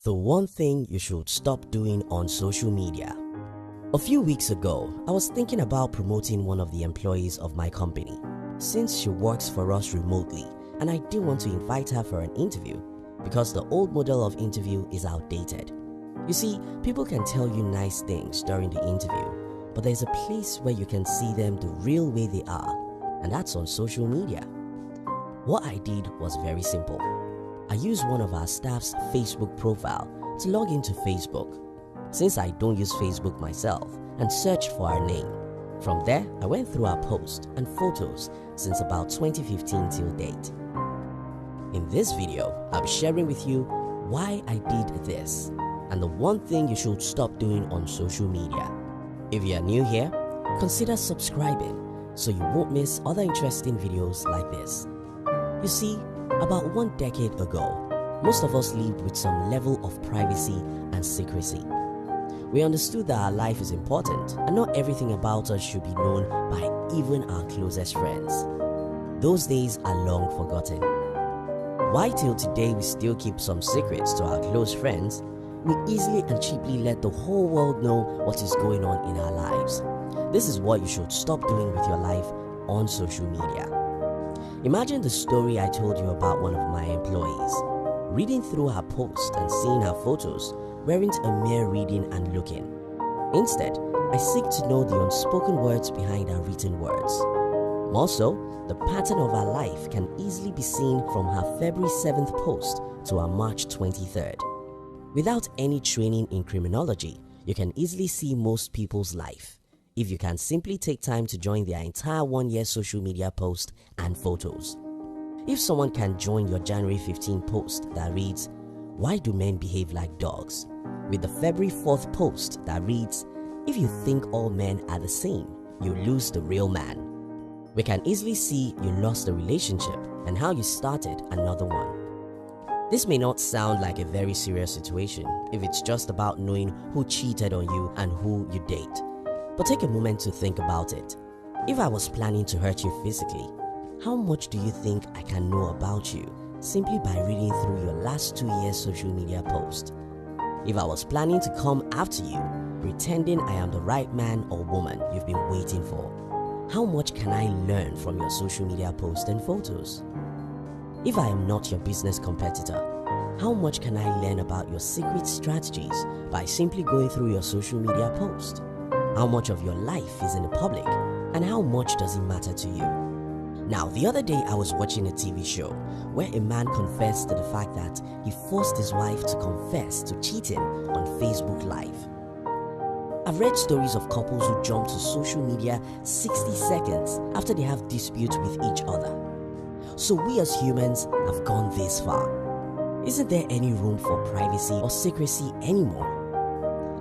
The one thing you should stop doing on social media. A few weeks ago, I was thinking about promoting one of the employees of my company since she works for us remotely, and I didn't want to invite her for an interview because the old model of interview is outdated. You see, people can tell you nice things during the interview, but there's a place where you can see them the real way they are, and that's on social media. What I did was very simple. I used one of our staff's Facebook profile to log into Facebook, since I don't use Facebook myself, and searched for her name. From there, I went through her posts and photos since about 2015 till date. In this video, I'll be sharing with you why I did this and the one thing you should stop doing on social media. If you are new here, consider subscribing so you won't miss other interesting videos like this. You see, about 1 decade ago, most of us lived with some level of privacy and secrecy. We understood that our life is important and not everything about us should be known by even our closest friends. Those days are long forgotten. Why till today we still keep some secrets to our close friends, we easily and cheaply let the whole world know what is going on in our lives. This is what you should stop doing with your life on social media. Imagine the story I told you about one of my employees. Reading through her post and seeing her photos weren't a mere reading and looking. Instead, I seek to know the unspoken words behind her written words. More so, the pattern of her life can easily be seen from her February 7th post to her March 23rd. Without any training in criminology, you can easily see most people's life if you can simply take time to join their entire 1 year social media post and photos. If someone can join your January 15 post that reads, "Why do men behave like dogs?" with the February 4th post that reads, "If you think all men are the same, you lose the real man," we can easily see you lost a relationship and how you started another one. This may not sound like a very serious situation if it's just about knowing who cheated on you and who you date. But take a moment to think about it. If I was planning to hurt you physically, how much do you think I can know about you simply by reading through your last 2 years' social media post? If I was planning to come after you, pretending I am the right man or woman you've been waiting for, how much can I learn from your social media posts and photos? If I am not your business competitor, how much can I learn about your secret strategies by simply going through your social media post? How much of your life is in the public and how much does it matter to you? Now, the other day I was watching a TV show where a man confessed to the fact that he forced his wife to confess to cheating on Facebook Live. I've read stories of couples who jump to social media 60 seconds after they have disputes with each other. So we as humans have gone this far. Isn't there any room for privacy or secrecy anymore?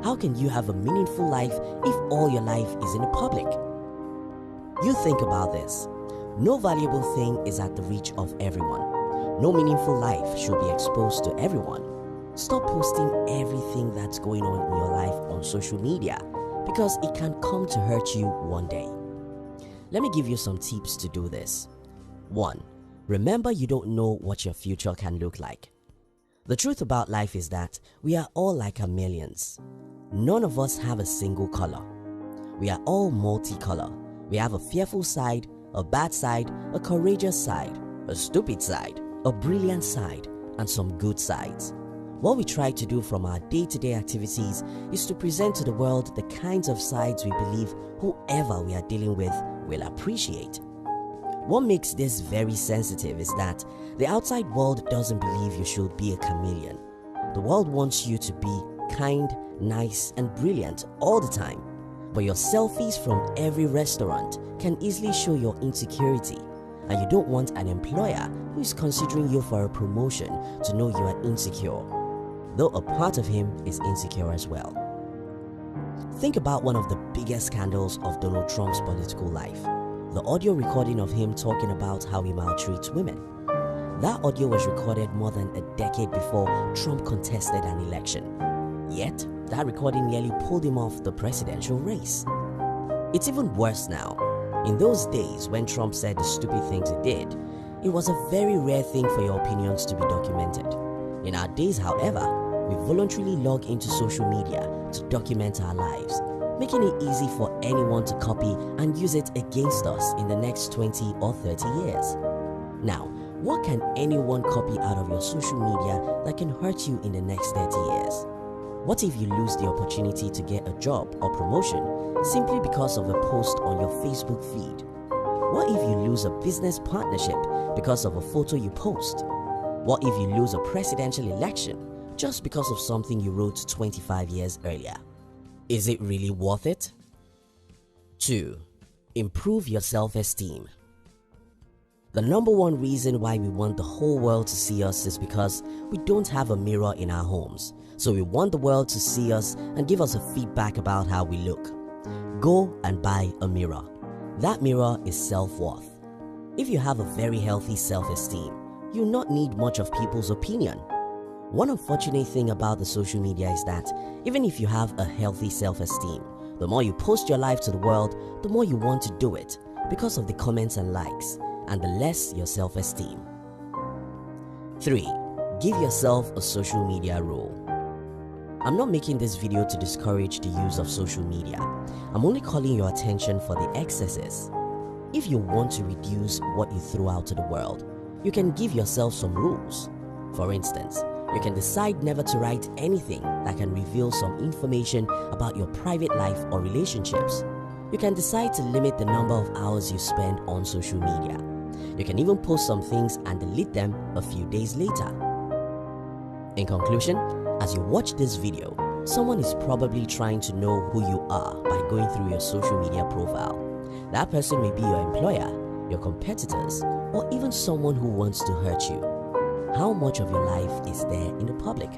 How can you have a meaningful life if all your life is in the public? You think about this. No valuable thing is at the reach of everyone. No meaningful life should be exposed to everyone. Stop posting everything that's going on in your life on social media because it can come to hurt you one day. Let me give you some tips to do this. 1. Remember you don't know what your future can look like. The truth about life is that we are all like chameleons. None of us have a single color. We are all multicolor. We have a fearful side, a bad side, a courageous side, a stupid side, a brilliant side, and some good sides. What we try to do from our day-to-day activities is to present to the world the kinds of sides we believe whoever we are dealing with will appreciate. What makes this very sensitive is that the outside world doesn't believe you should be a chameleon. The world wants you to be kind, nice, and brilliant all the time. But your selfies from every restaurant can easily show your insecurity, and you don't want an employer who is considering you for a promotion to know you are insecure, though a part of him is insecure as well. Think about one of the biggest scandals of Donald Trump's political life, the audio recording of him talking about how he maltreats women. That audio was recorded more than a decade before Trump contested an election. Yet, that recording nearly pulled him off the presidential race. It's even worse now. In those days when Trump said the stupid things he did, it was a very rare thing for your opinions to be documented. In our days, however, we voluntarily log into social media to document our lives, making it easy for anyone to copy and use it against us in the next 20 or 30 years. Now, what can anyone copy out of your social media that can hurt you in the next 30 years? What if you lose the opportunity to get a job or promotion simply because of a post on your Facebook feed? What if you lose a business partnership because of a photo you post? What if you lose a presidential election just because of something you wrote 25 years earlier? Is it really worth it? 2. Improve your self-esteem. The number one reason why we want the whole world to see us is because we don't have a mirror in our homes. So we want the world to see us and give us a feedback about how we look. Go and buy a mirror. That mirror is self-worth. If you have a very healthy self-esteem, you'll not need much of people's opinion. One unfortunate thing about the social media is that even if you have a healthy self-esteem, the more you post your life to the world, the more you want to do it because of the comments and likes, and the less your self-esteem. 3. Give yourself a social media rule. I'm not making this video to discourage the use of social media. I'm only calling your attention for the excesses. If you want to reduce what you throw out to the world, you can give yourself some rules. For instance, you can decide never to write anything that can reveal some information about your private life or relationships. You can decide to limit the number of hours you spend on social media. You can even post some things and delete them a few days later. In conclusion, as you watch this video, someone is probably trying to know who you are by going through your social media profile. That person may be your employer, your competitors, or even someone who wants to hurt you. How much of your life is there in the public?